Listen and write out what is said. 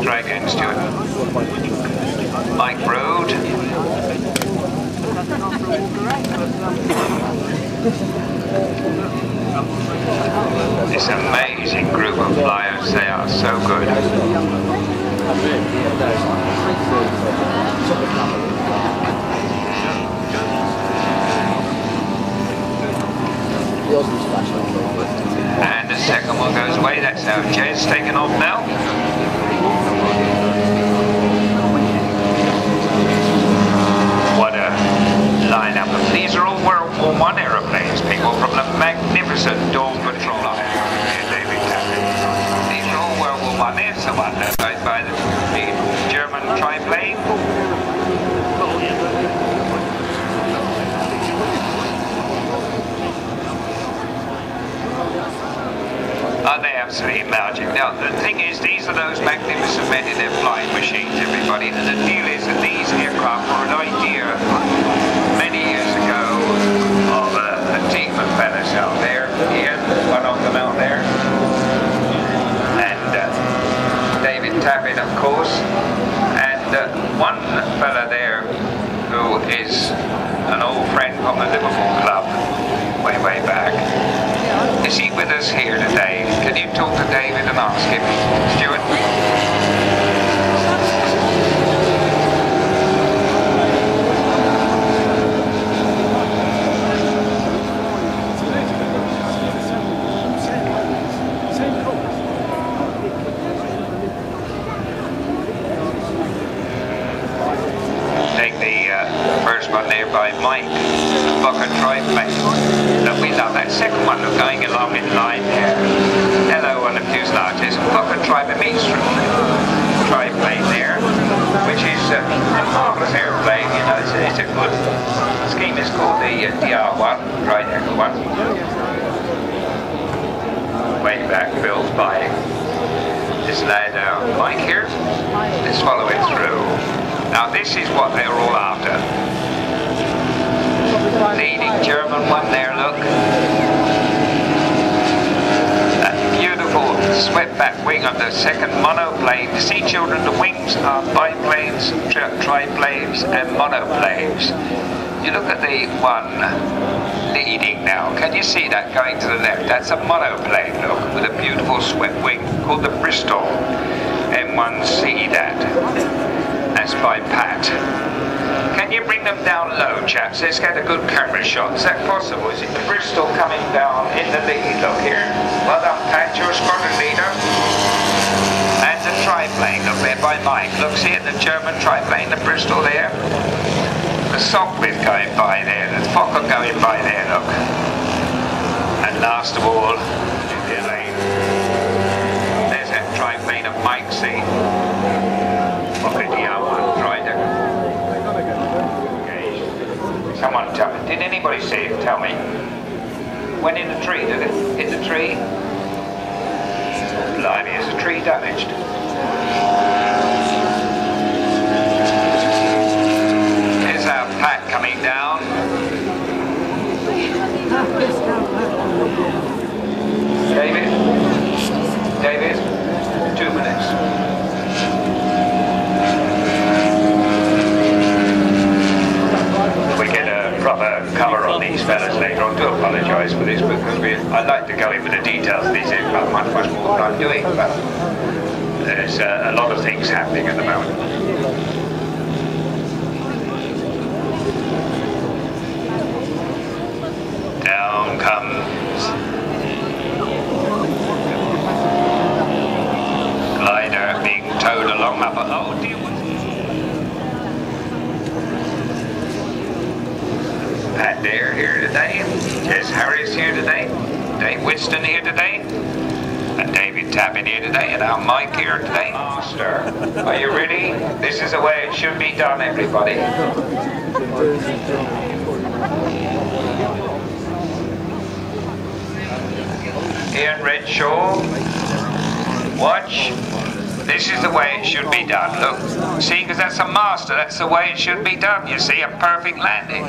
Try again, Stuart. Mike Road. This amazing group of flyers, they are so good. And the second one goes away, that's how Jed's taken off now. What a lineup of these are all World War I aeroplanes, people from the magnificent Dawn Patrol. David Tappin. These are all World War I. There's the one by the German triplane. Oh, they're absolutely magic. Now, the thing is, these are those magnificent men in their flying machines, everybody. And the deal is that these aircraft were an idea many years ago of a team of fellas out there. Ian, one of them out there. And David Tappin, of course. And one fella there who is an old friend from the Liverpool club, way back. Is he with us here today? Can you talk to David and ask him? Stuart? Take the first one there by Mike. Bucket triplane. Look, we love that second one. Look, going along in line there. Hello on the fuselages. Bucket triplane there, which is a marvelous airplane. You know, it's a good scheme. It's called the DR1. Right there, good one. Way back, Bill's by this lad Mike here. Let's follow it through. Now, this is what they're all after. Leading German one there, look. That beautiful swept back wing of the second monoplane. See, children, the wings are biplanes, triplanes and monoplanes. You look at the one leading now. Can you see that going to the left? That's a monoplane, look, with a beautiful swept wing called the Bristol M1C that. That's by Pat. Can you bring them down low, chaps? Let's get a good camera shot. Is that possible? Is it the Bristol coming down in the lead? Look here. Well done, Pat. You're a squadron leader. And the triplane, look there by Mike. Look, see it, the German triplane, the Bristol there. The Sopwith going by there. The Fokker going by there, look. And last of all, there's that triplane of Mike, see? Fokker DR1 Drider. Someone tell me, did anybody see it? Tell me. Went in the tree, did it? Hit the tree? Blimey, is the tree damaged? Here's our pack coming down. David, 2 minutes. We get a proper cover on these fellas later on. I do apologise for this because I like to go into the details of these aircraft much more than I'm doing, but there's a lot of things happening at the moment. Down comes glider being towed along up. Oh dear. Pat Dare here today. Yes, Harry's here today. Dave Weston here today. And David Tappin here today. And our Mike here today. Master, are you ready? This is the way it should be done, everybody. Ian Redshaw. Watch. This is the way it should be done. Look, see, because that's a master. That's the way it should be done. You see, a perfect landing.